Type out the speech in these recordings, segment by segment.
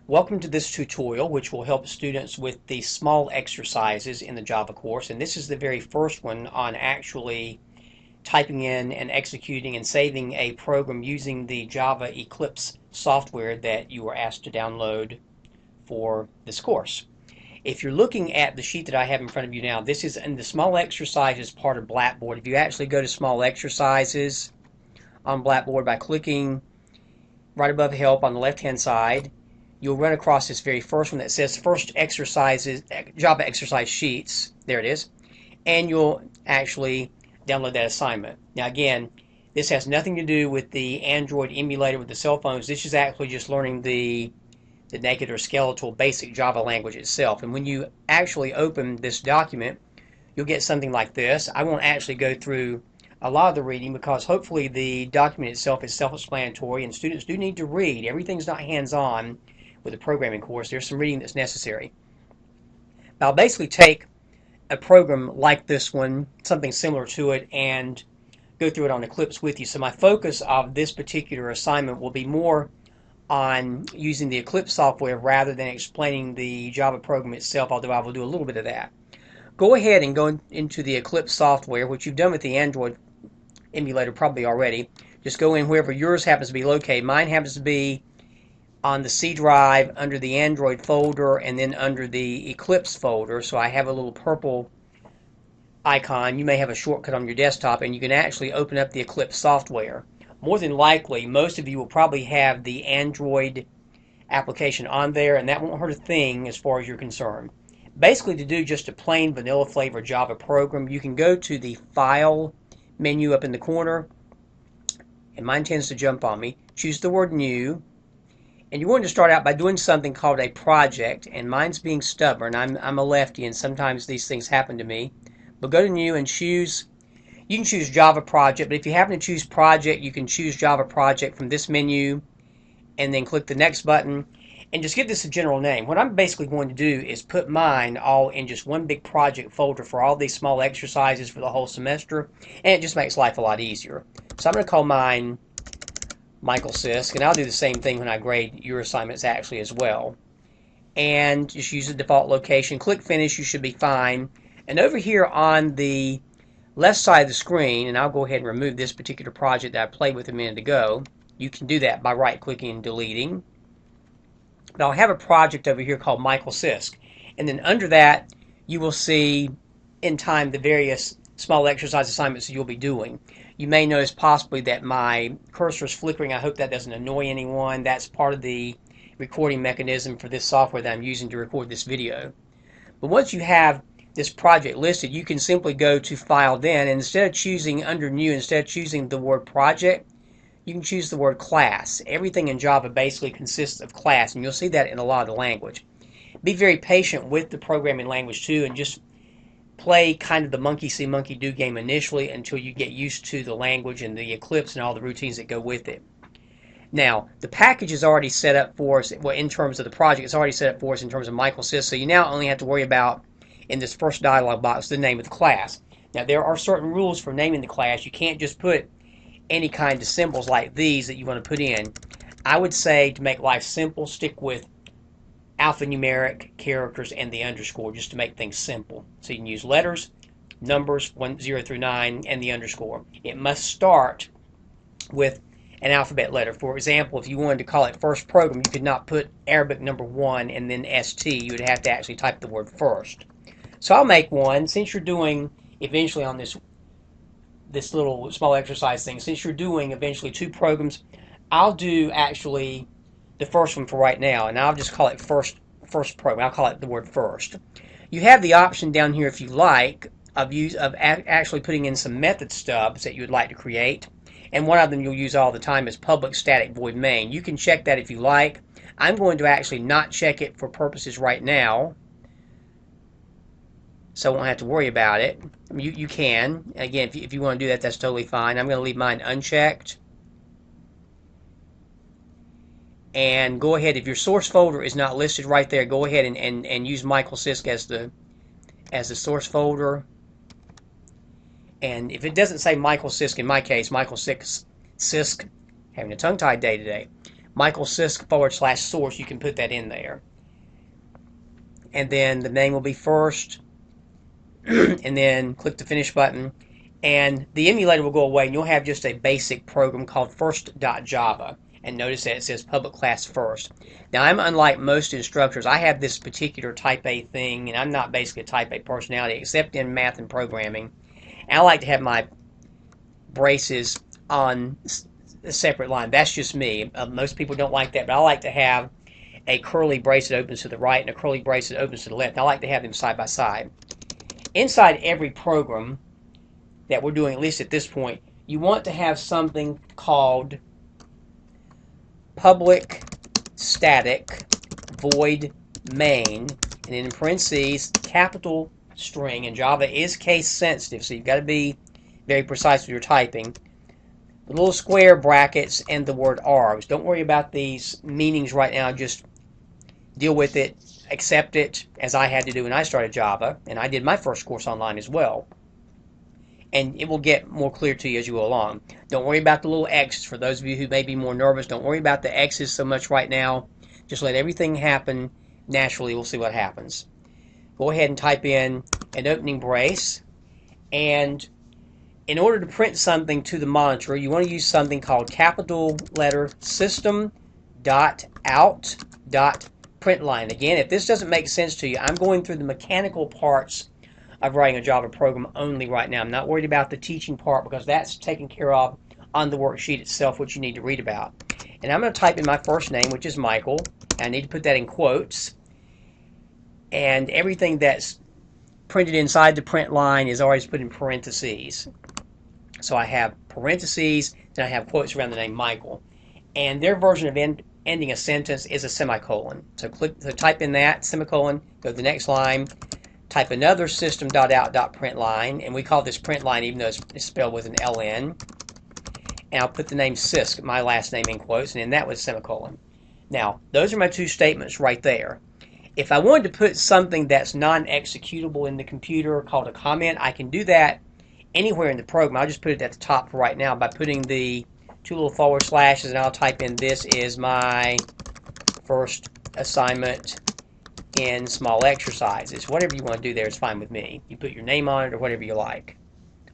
Welcome to this tutorial, which will help students with the small exercises in the Java course. And this is the very first one on actually typing in and executing and saving a program using the Java Eclipse software that you were asked to download for this course. If you're looking at the sheet that I have in front of you now, this is in the small exercises part of Blackboard. If you actually go to small exercises on Blackboard by clicking right above help on the left-hand side, you'll run across this very first one that says first exercises, Java exercise sheets. There it is. And you'll actually download that assignment. Now again, this has nothing to do with the Android emulator with the cell phones. This is actually just learning the naked or skeletal basic Java language itself. And when you actually open this document, you'll get something like this. I won't actually go through a lot of the reading because hopefully the document itself is self-explanatory and students do need to read. Everything's not hands-on with a programming course. There's some reading that's necessary. But I'll basically take a program like this one, something similar to it, and go through it on Eclipse with you. So my focus of this particular assignment will be more on using the Eclipse software rather than explaining the Java program itself, although I will do a little bit of that. Go ahead and go into the Eclipse software, which you've done with the Android emulator probably already. Just go in wherever yours happens to be located. Mine happens to be on the C drive under the Android folder and then under the Eclipse folder. So I have a little purple icon. You may have a shortcut on your desktop and you can actually open up the Eclipse software. More than likely, most of you will probably have the Android application on there, and that won't hurt a thing as far as you're concerned. Basically, to do just a plain vanilla flavor Java program, you can go to the File menu up in the corner, and mine tends to jump on me. Choose the word New, and you're going to start out by doing something called a project, and mine's being stubborn. I'm a lefty, and sometimes these things happen to me. But go to New and choose. You can choose Java Project, but if you happen to choose Project, you can choose Java Project from this menu, and then click the Next button, and just give this a general name. What I'm basically going to do is put mine all in just one big project folder for all these small exercises for the whole semester, and it just makes life a lot easier. So I'm going to call mine Michael Sisk, and I'll do the same thing when I grade your assignments actually as well. And just use the default location. Click Finish, you should be fine. And over here on the left side of the screen, and I'll go ahead and remove this particular project that I played with a minute ago. You can do that by right-clicking and deleting. But I'll have a project over here called Michael Sisk. And then under that, you will see in time the various small exercise assignments that you'll be doing. You may notice possibly that my cursor is flickering. I hope that doesn't annoy anyone. That's part of the recording mechanism for this software that I'm using to record this video. But once you have this project listed, you can simply go to File then, and instead of choosing under New, instead of choosing the word project, you can choose the word class. Everything in Java basically consists of class, and you'll see that in a lot of the language. Be very patient with the programming language too, and just play kind of the monkey see, monkey do game initially until you get used to the language and the Eclipse and all the routines that go with it. Now, the package is already set up for us, well, in terms of the project, it's already set up for us in terms of Michael Sisk, so you now only have to worry about, in this first dialog box, the name of the class. Now, there are certain rules for naming the class. You can't just put any kind of symbols like these that you want to put in. I would say, to make life simple, stick with alphanumeric characters and the underscore just to make things simple. So you can use letters, numbers 0 through 9, and the underscore. It must start with an alphabet letter. For example, if you wanted to call it first program, you could not put Arabic number 1 and then ST. You would have to actually type the word first. So I'll make one. Since you're doing eventually on this little small exercise thing, since you're doing eventually 2 programs, I'll do actually the first one for right now, and I'll just call it first program. I'll call it the word first. You have the option down here, if you like, of actually putting in some method stubs that you would like to create, and one of them you'll use all the time is public static void main. You can check that if you like. I'm going to actually not check it for purposes right now, so I won't have to worry about it. I mean, you can. Again, if you want to do that, that's totally fine. I'm going to leave mine unchecked. And go ahead, if your source folder is not listed right there, go ahead and use Michael Sisk as the source folder. And if it doesn't say Michael Sisk, in my case, Michael Sisk, having a tongue-tied day today, Michael Sisk / source, you can put that in there. And then the name will be first, and then click the finish button. And the emulator will go away, and you'll have just a basic program called first.java. And notice that it says public class first. Now, I'm unlike most instructors. I have this particular type A thing, and I'm not basically a type A personality, except in math and programming. And I like to have my braces on a separate line. That's just me. Most people don't like that, but I like to have a curly brace that opens to the right and a curly brace that opens to the left. And I like to have them side by side. Inside every program that we're doing, at least at this point, you want to have something called public static void main, and in parentheses, capital string. And Java is case sensitive, so you've got to be very precise with your typing. The little square brackets and the word args. Don't worry about these meanings right now. Just deal with it, accept it, as I had to do when I started Java, and I did my first course online as well. And it will get more clear to you as you go along. Don't worry about the little X's. For those of you who may be more nervous, don't worry about the X's so much right now. Just let everything happen naturally. We'll see what happens. Go ahead and type in an opening brace. And in order to print something to the monitor, you want to use something called capital letter system.out.println. Again, if this doesn't make sense to you, I'm going through the mechanical parts of writing a Java program only right now. I'm not worried about the teaching part because that's taken care of on the worksheet itself, which you need to read about. And I'm going to type in my first name, which is Michael. I need to put that in quotes. And everything that's printed inside the print line is always put in parentheses. So I have parentheses, then I have quotes around the name Michael. And their version of ending a sentence is a semicolon. So type in that, semicolon, go to the next line, type another system.out.println, and we call this print line even though it's spelled with an LN. And I'll put the name Sisk, my last name, in quotes, and then that was semicolon. Now, those are my two statements right there. If I wanted to put something that's non-executable in the computer called a comment, I can do that anywhere in the program. I'll just put it at the top right now by putting the two little forward slashes, and I'll type in, this is my first assignment in small exercises. Whatever you want to do there is fine with me. You put your name on it or whatever you like,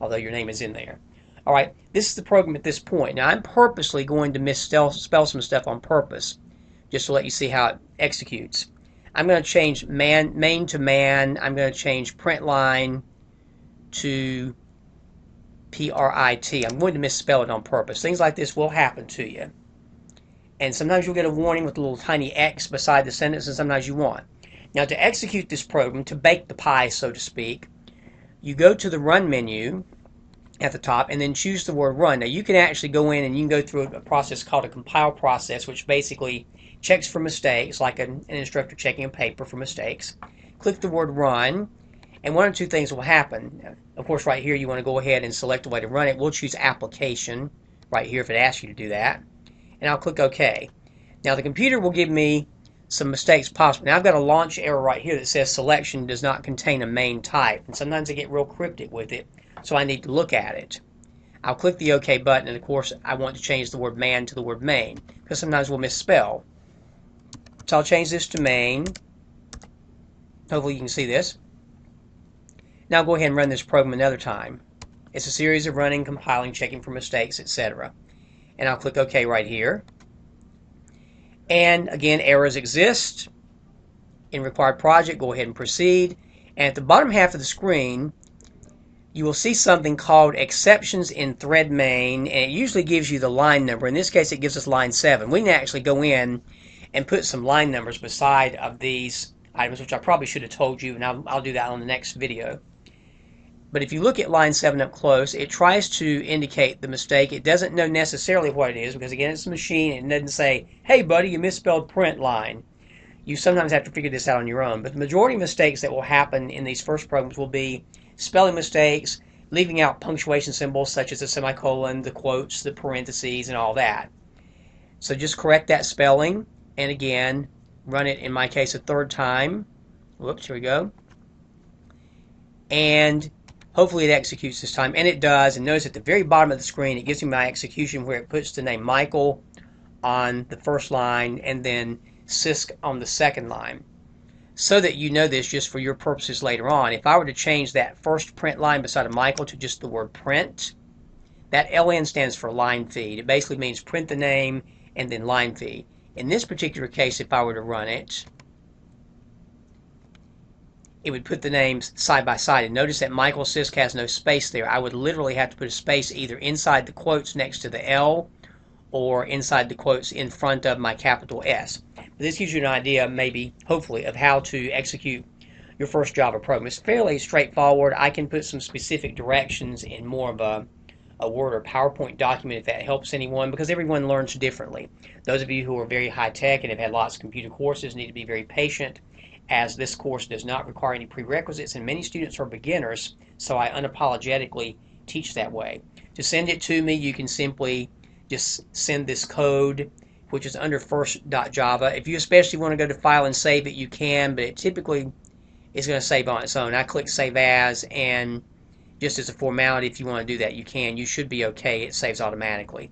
although your name is in there. All right, this is the program at this point. Now, I'm purposely going to misspell some stuff on purpose, just to let you see how it executes. I'm going to change main to man. I'm going to change print line to PRIT. I'm going to misspell it on purpose. Things like this will happen to you. And sometimes you'll get a warning with a little tiny X beside the sentence, and sometimes you won't. Now, to execute this program, to bake the pie, so to speak, you go to the Run menu at the top and then choose the word Run. Now, you can actually go in and you can go through a process called a compile process, which basically checks for mistakes, like an instructor checking a paper for mistakes. Click the word Run, and one or two things will happen. Of course, right here, you want to go ahead and select a way to run it. We'll choose Application right here if it asks you to do that. And I'll click OK. Now, the computer will give me some mistakes possible. Now, I've got a launch error right here that says selection does not contain a main type. And sometimes I get real cryptic with it, so I need to look at it. I'll click the OK button, and of course, I want to change the word man to the word main, because sometimes we'll misspell. So I'll change this to main. Hopefully you can see this. Now I'll go ahead and run this program another time. It's a series of running, compiling, checking for mistakes, etc. And I'll click OK right here. And again, errors exist in required project. Go ahead and proceed. And at the bottom half of the screen, you will see something called exceptions in thread main, and it usually gives you the line number. In this case, it gives us line 7. We can actually go in and put some line numbers beside of these items, which I probably should have told you, and I'll do that on the next video. But if you look at line 7 up close, it tries to indicate the mistake. It doesn't know necessarily what it is because, again, it's a machine. It doesn't say, hey, buddy, you misspelled print line. You sometimes have to figure this out on your own. But the majority of mistakes that will happen in these first programs will be spelling mistakes, leaving out punctuation symbols such as the semicolon, the quotes, the parentheses, and all that. So just correct that spelling, and again, run it, in my case, a third time. Whoops, here we go. And hopefully it executes this time, and it does. And notice at the very bottom of the screen, it gives me my execution where it puts the name Michael on the first line and then sysc on the second line. So that you know this just for your purposes later on, if I were to change that first print line beside of Michael to just the word print, that LN stands for line feed. It basically means print the name and then line feed. In this particular case, if I were to run it, it would put the names side by side. And notice that Michael Sisk has no space there. I would literally have to put a space either inside the quotes next to the L or inside the quotes in front of my capital S. But this gives you an idea, maybe, hopefully, of how to execute your first Java program. It's fairly straightforward. I can put some specific directions in more of a Word or PowerPoint document if that helps anyone, because everyone learns differently. Those of you who are very high tech and have had lots of computer courses need to be very patient, as this course does not require any prerequisites and many students are beginners, so I unapologetically teach that way. To send it to me, you can simply just send this code, which is under first.java. If you especially want to go to file and save it, you can, but it typically is going to save on its own. I click save as, and just as a formality, if you want to do that, you can. You should be okay. It saves automatically.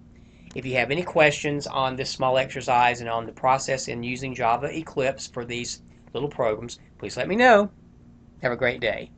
If you have any questions on this small exercise and on the process in using Java Eclipse for these little programs, please let me know. Have a great day.